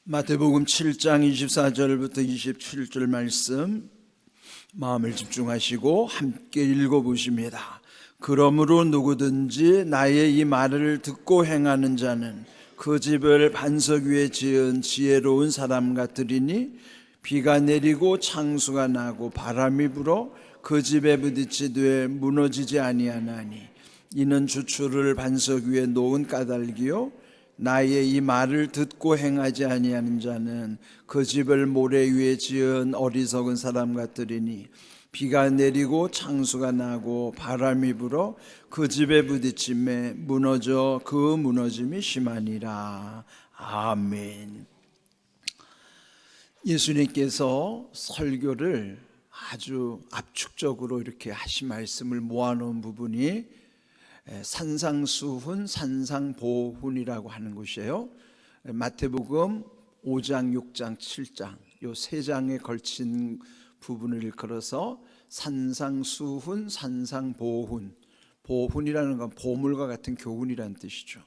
마태복음 7장 24절부터 27절 말씀 마음을 집중하시고 함께 읽어보십니다. 그러므로 누구든지 나의 이 말을 듣고 행하는 자는 그 집을 반석 위에 지은 지혜로운 사람 같으리니 비가 내리고 창수가 나고 바람이 불어 그 집에 부딪히되 무너지지 아니하나니 이는 주추를 반석 위에 놓은 까닭이요 나의 이 말을 듣고 행하지 아니하는 자는 그 집을 모래 위에 지은 어리석은 사람 같으리니 비가 내리고 창수가 나고 바람이 불어 그 집에 부딪힘에 무너져 그 무너짐이 심하니라. 아멘. 예수님께서 설교를 아주 압축적으로 이렇게 하신 말씀을 모아놓은 부분이 산상수훈, 산상보훈이라고 하는 것이에요. 마태복음 5장, 6장, 7장 이 세 장에 걸친 부분을 일컬어서 산상수훈, 산상보훈. 보훈이라는 건 보물과 같은 교훈이라는 뜻이죠.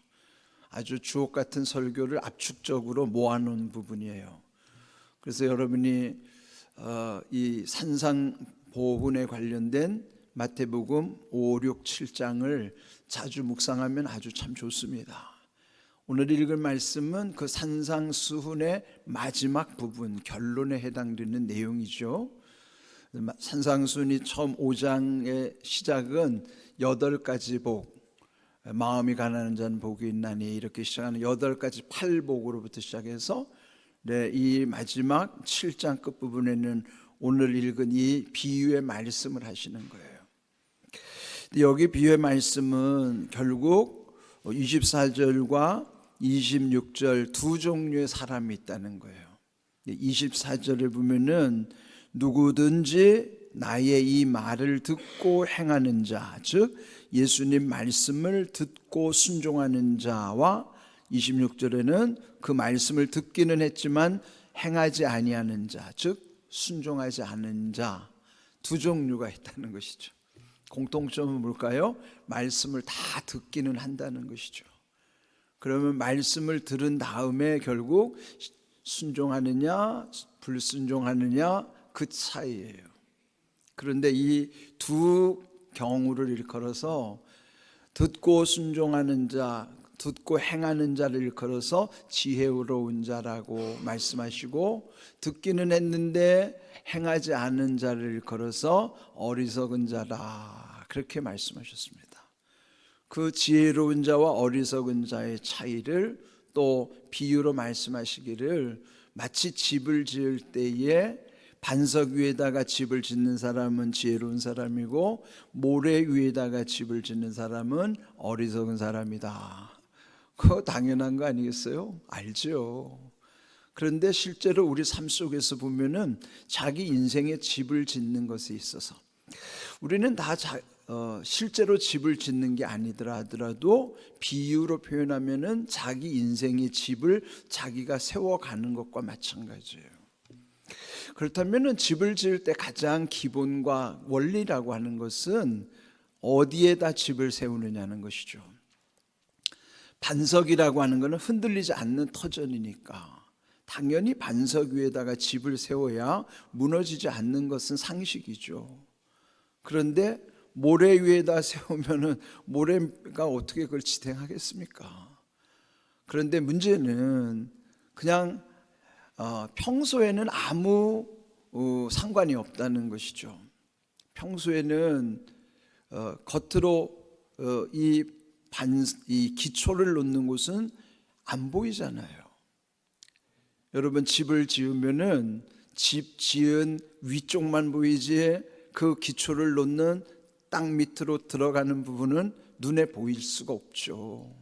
아주 주옥 같은 설교를 압축적으로 모아놓은 부분이에요. 그래서 여러분이 이 산상보훈에 관련된 마태복음 5, 6, 7장을 자주 묵상하면 아주 참 좋습니다. 오늘 읽을 말씀은 그 산상수훈의 마지막 부분, 결론에 해당되는 내용이죠. 산상수훈이 처음 5장의 시작은 8가지 복, 마음이 가난한 자는 복이 있나니 이렇게 시작하는 8가지 팔복으로부터 시작해서 이 마지막 7장 끝부분에는 오늘 읽은 이 비유의 말씀을 하시는 거예요. 여기 비유의 말씀은 결국 24절과 26절 두 종류의 사람이 있다는 거예요. 24절에 보면은 누구든지 나의 이 말을 듣고 행하는 자, 즉 예수님 말씀을 듣고 순종하는 자와 26절에는 그 말씀을 듣기는 했지만 행하지 아니하는 자, 즉 순종하지 않은 자, 두 종류가 있다는 것이죠. 공통점은 뭘까요? 말씀을 다 듣기는 한다는 것이죠. 그러면 말씀을 들은 다음에 결국 순종하느냐 불순종하느냐 그 차이예요. 그런데 이 두 경우를 일컬어서 듣고 순종하는 자, 듣고 행하는 자를 일컬어서 지혜로운 자라고 말씀하시고, 듣기는 했는데 행하지 않은 자를 일컬어서 어리석은 자라 그렇게 말씀하셨습니다. 그 지혜로운 자와 어리석은 자의 차이를 또 비유로 말씀하시기를, 마치 집을 지을 때에 반석 위에다가 집을 짓는 사람은 지혜로운 사람이고 모래 위에다가 집을 짓는 사람은 어리석은 사람이다. 그거 당연한 거 아니겠어요? 알죠. 그런데 실제로 우리 삶 속에서 보면은 자기 인생에 집을 짓는 것에 있어서 우리는 다 실제로 집을 짓는 게 아니더라 하더라도 비유로 표현하면은 자기 인생의 집을 자기가 세워가는 것과 마찬가지예요. 그렇다면은 집을 지을 때 가장 기본과 원리라고 하는 것은 어디에다 집을 세우느냐는 것이죠. 반석이라고 하는 것은 흔들리지 않는 터전이니까 당연히 반석 위에다가 집을 세워야 무너지지 않는 것은 상식이죠. 그런데 모래 위에다 세우면은 모래가 어떻게 그걸 지탱하겠습니까? 그런데 문제는 그냥 평소에는 아무 상관이 없다는 것이죠. 평소에는 겉으로 이 기초를 놓는 곳은 안 보이잖아요. 여러분 집을 지으면은 집 지은 위쪽만 보이지 그 기초를 놓는 땅 밑으로 들어가는 부분은 눈에 보일 수가 없죠.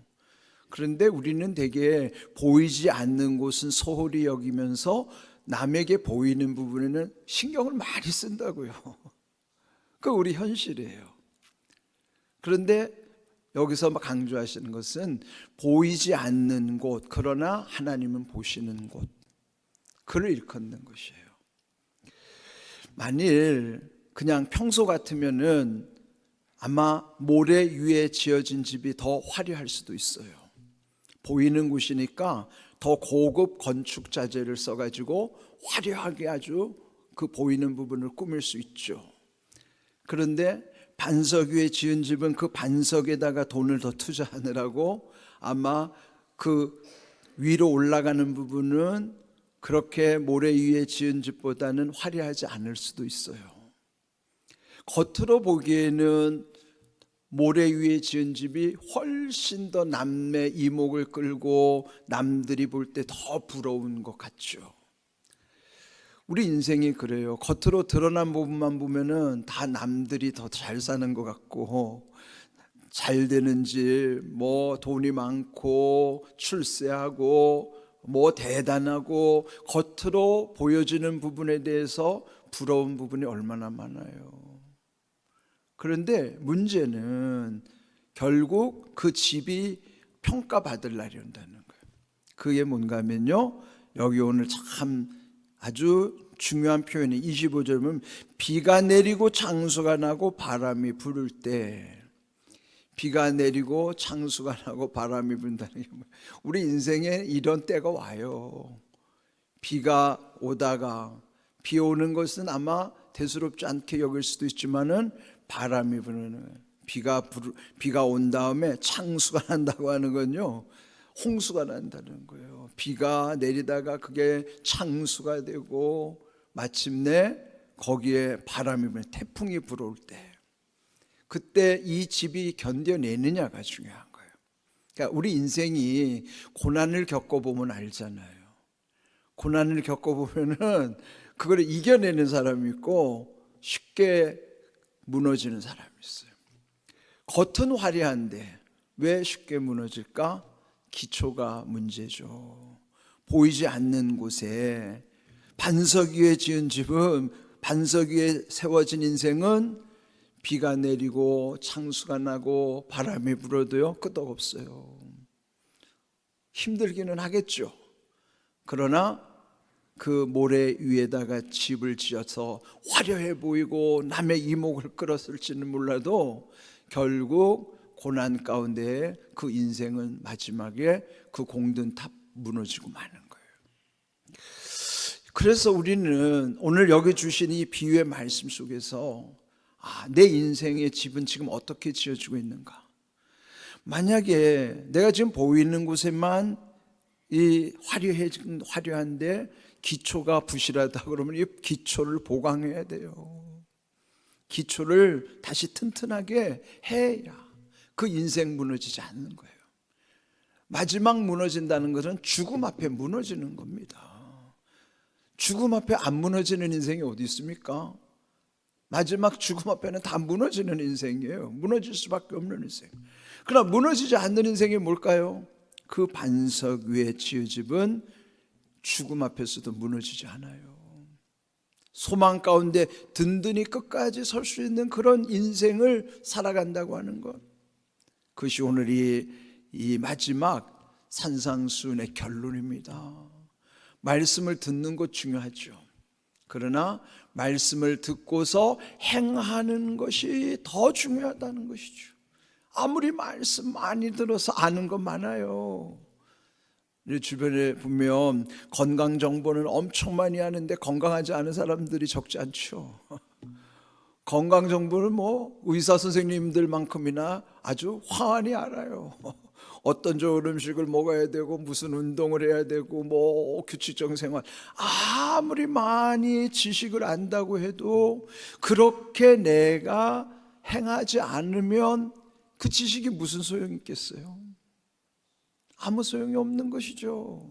그런데 우리는 되게 보이지 않는 곳은 소홀히 여기면서 남에게 보이는 부분에는 신경을 많이 쓴다고요. 그 우리 현실이에요. 그런데 여기서 강조하시는 것은 보이지 않는 곳, 그러나 하나님은 보시는 곳, 그를 일컫는 것이에요. 만일 그냥 평소 같으면은 아마 모래 위에 지어진 집이 더 화려할 수도 있어요. 보이는 곳이니까 더 고급 건축 자재를 써가지고 화려하게 아주 그 보이는 부분을 꾸밀 수 있죠. 그런데 반석 위에 지은 집은 그 반석에다가 돈을 더 투자하느라고 아마 그 위로 올라가는 부분은 그렇게 모래 위에 지은 집보다는 화려하지 않을 수도 있어요. 겉으로 보기에는 모래 위에 지은 집이 훨씬 더 남의 이목을 끌고 남들이 볼 때 더 부러운 것 같죠. 우리 인생이 그래요. 겉으로 드러난 부분만 보면은 다 남들이 더 잘 사는 것 같고, 잘 되는 집, 뭐 돈이 많고 출세하고 뭐 대단하고 겉으로 보여지는 부분에 대해서 부러운 부분이 얼마나 많아요. 그런데 문제는 결국 그 집이 평가받을 날이 온다는 거예요. 그게 뭔가 하면요, 여기 오늘 참 아주 중요한 표현이 25절 보면 비가 내리고 창수가 나고 바람이 부를 때, 비가 내리고 창수가 나고 바람이 분다는 게 뭐예요? 우리 인생에 이런 때가 와요. 비가 오다가, 비 오는 것은 아마 대수롭지 않게 여길 수도 있지만은 바람이 부는, 비가 온 다음에 창수가 난다고 하는 건요, 홍수가 난다는 거예요. 비가 내리다가 그게 창수가 되고 마침내 거기에 바람이 부는, 태풍이 불어올 때, 그때 이 집이 견뎌내느냐가 중요한 거예요. 그러니까 우리 인생이 고난을 겪어보면 알잖아요. 고난을 겪어보면은 그걸 이겨내는 사람이 있고 쉽게 무너지는 사람이 있어요. 겉은 화려한데 왜 쉽게 무너질까? 기초가 문제죠. 보이지 않는 곳에 반석 위에 지은 집은, 반석 위에 세워진 인생은 비가 내리고 창수가 나고 바람이 불어도요 끄떡없어요. 힘들기는 하겠죠. 그러나 그 모래 위에다가 집을 지어서 화려해 보이고 남의 이목을 끌었을지는 몰라도 결국 고난 가운데 그 인생은 마지막에 그 공든 탑 무너지고 마는 거예요. 그래서 우리는 오늘 여기 주신 이 비유의 말씀 속에서 내 인생의 집은 지금 어떻게 지어지고 있는가? 만약에 내가 지금 보이는 곳에만 이 화려한데 기초가 부실하다 그러면 이 기초를 보강해야 돼요. 기초를 다시 튼튼하게 해야 그 인생 무너지지 않는 거예요. 마지막 무너진다는 것은 죽음 앞에 무너지는 겁니다. 죽음 앞에 안 무너지는 인생이 어디 있습니까? 마지막 죽음 앞에는 다 무너지는 인생이에요. 무너질 수밖에 없는 인생. 그러나 무너지지 않는 인생이 뭘까요? 그 반석 위에 지은 집은 죽음 앞에서도 무너지지 않아요. 소망 가운데 든든히 끝까지 설 수 있는 그런 인생을 살아간다고 하는 것, 그것이 오늘 이 마지막 산상수훈의 결론입니다. 말씀을 듣는 것 중요하죠. 그러나 말씀을 듣고서 행하는 것이 더 중요하다는 것이죠. 아무리 말씀 많이 들어서 아는 것 많아요. 우리 주변에 보면 건강 정보는 엄청 많이 하는데 건강하지 않은 사람들이 적지 않죠. 건강 정보는 뭐 의사 선생님들만큼이나 아주 환히 알아요. 어떤 좋은 음식을 먹어야 되고 무슨 운동을 해야 되고 뭐 규칙적 생활, 아무리 많이 지식을 안다고 해도 그렇게 내가 행하지 않으면 그 지식이 무슨 소용이 있겠어요? 아무 소용이 없는 것이죠.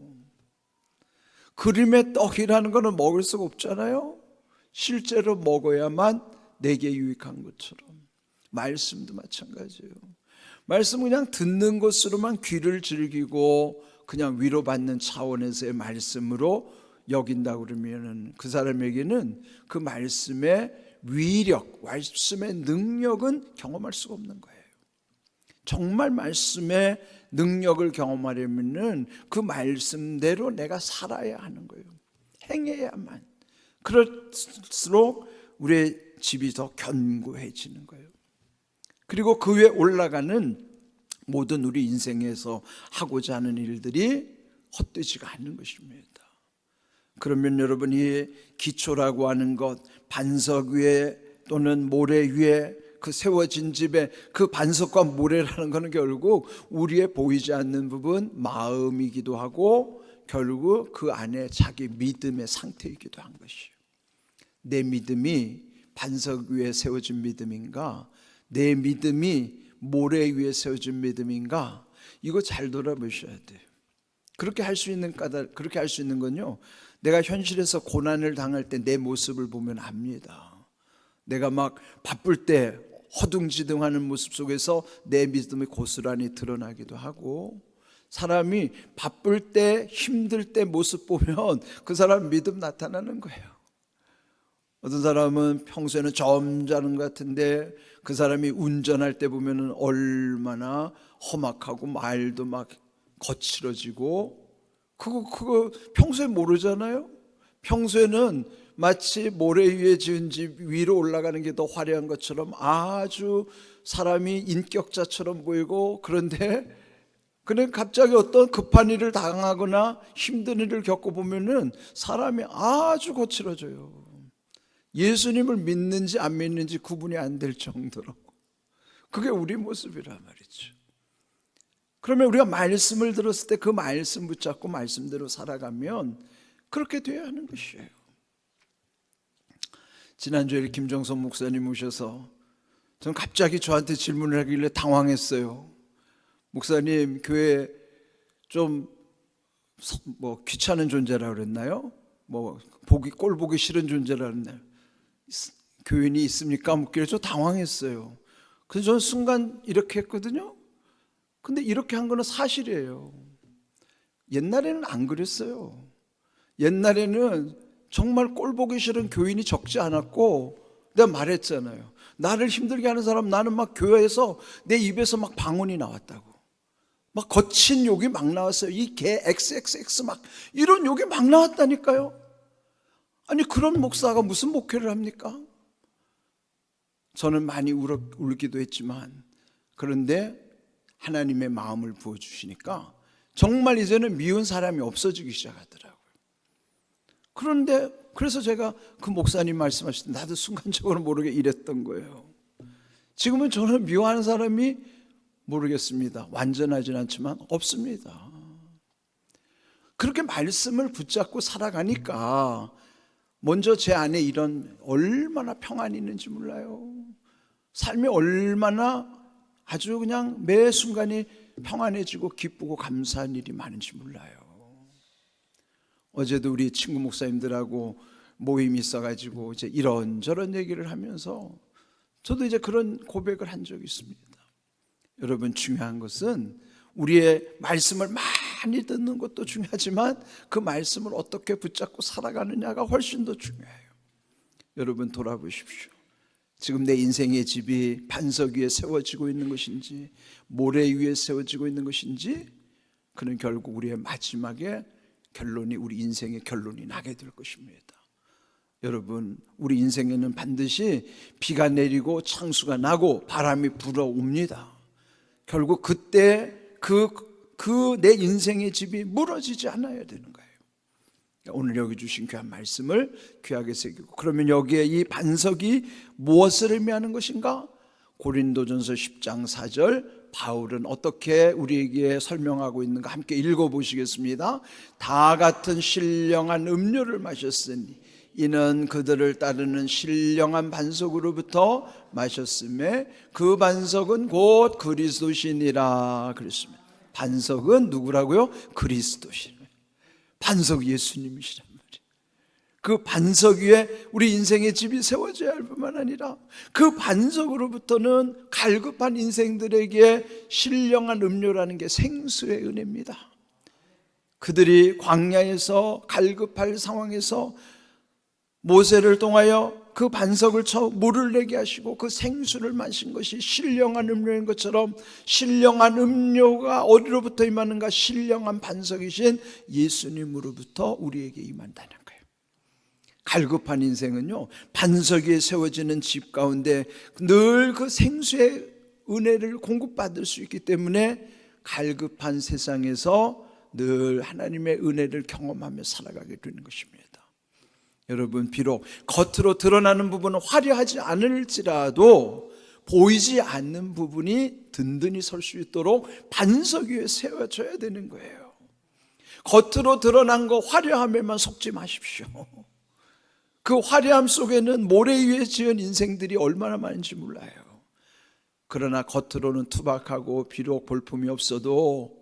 그림의 떡이라는 것은 먹을 수가 없잖아요. 실제로 먹어야만 내게 유익한 것처럼 말씀도 마찬가지예요. 말씀은 그냥 듣는 것으로만 귀를 즐기고 그냥 위로받는 차원에서의 말씀으로 여긴다 그러면 그 사람에게는 그 말씀의 위력, 말씀의 능력은 경험할 수가 없는 거예요. 정말 말씀의 능력을 경험하려면 그 말씀대로 내가 살아야 하는 거예요. 행해야만. 그럴수록 우리의 집이 더 견고해지는 거예요. 그리고 그 위에 올라가는 모든 우리 인생에서 하고자 하는 일들이 헛되지가 않는 것입니다. 그러면 여러분이 기초라고 하는 것, 반석 위에 또는 모래 위에 그 세워진 집에 그 반석과 모래라는 것은 결국 우리의 보이지 않는 부분, 마음이기도 하고 결국 그 안에 자기 믿음의 상태이기도 한 것이에요. 내 믿음이 반석 위에 세워진 믿음인가, 내 믿음이 모래 위에 세워진 믿음인가, 이거 잘 돌아보셔야 돼요. 그렇게 할 수 있는 건요, 내가 현실에서 고난을 당할 때 내 모습을 보면 압니다. 내가 막 바쁠 때 허둥지둥하는 모습 속에서 내 믿음이 고스란히 드러나기도 하고, 사람이 바쁠 때 힘들 때 모습 보면 그 사람 믿음 나타나는 거예요. 어떤 사람은 평소에는 점잖은 것 같은데 그 사람이 운전할 때 보면 얼마나 험악하고 말도 막 거칠어지고, 그거 평소에 모르잖아요. 평소에는 마치 모래 위에 지은 집 위로 올라가는 게 더 화려한 것처럼 아주 사람이 인격자처럼 보이고, 그런데 그냥 갑자기 어떤 급한 일을 당하거나 힘든 일을 겪어보면은 사람이 아주 거칠어져요. 예수님을 믿는지 안 믿는지 구분이 안 될 정도로. 그게 우리 모습이란 말이죠. 그러면 우리가 말씀을 들었을 때 그 말씀 붙잡고 말씀대로 살아가면 그렇게 돼야 하는 것이에요. 지난주에 김정선 목사님 오셔서 저는 갑자기 저한테 질문을 하길래 당황했어요. 목사님, 교회 좀 귀찮은 존재라 그랬나요? 꼴 보기 싫은 존재라 그랬나요? 교인이 있습니까? 묻길래 저 당황했어요. 그래서 저는 순간 이렇게 했거든요. 근데 이렇게 한 거는 사실이에요. 옛날에는 안 그랬어요. 옛날에는 정말 꼴 보기 싫은 교인이 적지 않았고, 내가 말했잖아요. 나를 힘들게 하는 사람, 나는 막 교회에서 내 입에서 막 방언이 나왔다고. 막 거친 욕이 막 나왔어요. 이 개 XXX 막 이런 욕이 막 나왔다니까요. 아니, 그런 목사가 무슨 목회를 합니까? 저는 많이 울기도 했지만, 그런데 하나님의 마음을 부어주시니까 정말 이제는 미운 사람이 없어지기 시작하더라고요. 그런데 그래서 제가 그 목사님 말씀하실 때 나도 순간적으로 모르게 이랬던 거예요. 지금은 저는 미워하는 사람이 모르겠습니다. 완전하진 않지만 없습니다. 그렇게 말씀을 붙잡고 살아가니까 먼저 제 안에 이런 얼마나 평안이 있는지 몰라요. 삶이 얼마나 아주 그냥 매 순간이 평안해지고 기쁘고 감사한 일이 많은지 몰라요. 어제도 우리 친구 목사님들하고 모임이 있어가지고 이제 이런저런 얘기를 하면서 저도 이제 그런 고백을 한 적이 있습니다. 여러분, 중요한 것은 우리의 말씀을 많이 듣는 것도 중요하지만 그 말씀을 어떻게 붙잡고 살아가느냐가 훨씬 더 중요해요. 여러분, 돌아보십시오. 지금 내 인생의 집이 반석 위에 세워지고 있는 것인지 모래 위에 세워지고 있는 것인지, 그는 결국 우리의 마지막에 결론이, 우리 인생의 결론이 나게 될 것입니다. 여러분, 우리 인생에는 반드시 비가 내리고 창수가 나고 바람이 불어옵니다. 결국 그때 내 인생의 집이 무너지지 않아야 되는 거예요. 오늘 여기 주신 귀한 말씀을 귀하게 새기고, 그러면 여기에 이 반석이 무엇을 의미하는 것인가? 고린도전서 10장 4절 바울은 어떻게 우리에게 설명하고 있는가 함께 읽어보시겠습니다. 다 같은 신령한 음료를 마셨으니 이는 그들을 따르는 신령한 반석으로부터 마셨음에 그 반석은 곧 그리스도시니라 그랬습니다. 반석은 누구라고요? 그리스도시니. 반석 예수님이시란 말이에요. 그 반석 위에 우리 인생의 집이 세워져야 할 뿐만 아니라 그 반석으로부터는 갈급한 인생들에게 신령한 음료라는 게 생수의 은혜입니다. 그들이 광야에서 갈급할 상황에서 모세를 통하여 그 반석을 쳐 물을 내게 하시고 그 생수를 마신 것이 신령한 음료인 것처럼, 신령한 음료가 어디로부터 임하는가? 신령한 반석이신 예수님으로부터 우리에게 임한다는 거예요. 갈급한 인생은요, 반석 위에 세워지는 집 가운데 늘 그 생수의 은혜를 공급받을 수 있기 때문에 갈급한 세상에서 늘 하나님의 은혜를 경험하며 살아가게 되는 것입니다. 여러분, 비록 겉으로 드러나는 부분은 화려하지 않을지라도 보이지 않는 부분이 든든히 설 수 있도록 반석 위에 세워져야 되는 거예요. 겉으로 드러난 거 화려함에만 속지 마십시오. 그 화려함 속에는 모래 위에 지은 인생들이 얼마나 많은지 몰라요. 그러나 겉으로는 투박하고 비록 볼품이 없어도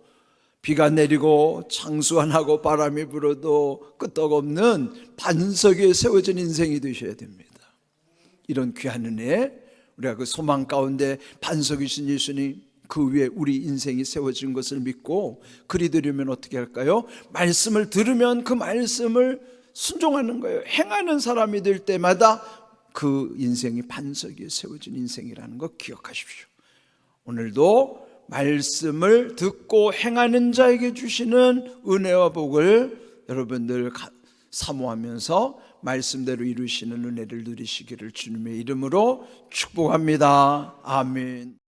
비가 내리고 창수 안 하고 바람이 불어도 끄떡없는 반석 위에 세워진 인생이 되셔야 됩니다. 이런 귀한 은혜, 우리가 그 소망 가운데 반석이신 예수님, 그 위에 우리 인생이 세워진 것을 믿고 그리되려면 어떻게 할까요? 말씀을 들으면 그 말씀을 순종하는 거예요. 행하는 사람이 될 때마다 그 인생이 반석 위에 세워진 인생이라는 거 기억하십시오. 오늘도 말씀을 듣고 행하는 자에게 주시는 은혜와 복을 여러분들 사모하면서 말씀대로 이루시는 은혜를 누리시기를 주님의 이름으로 축복합니다. 아멘.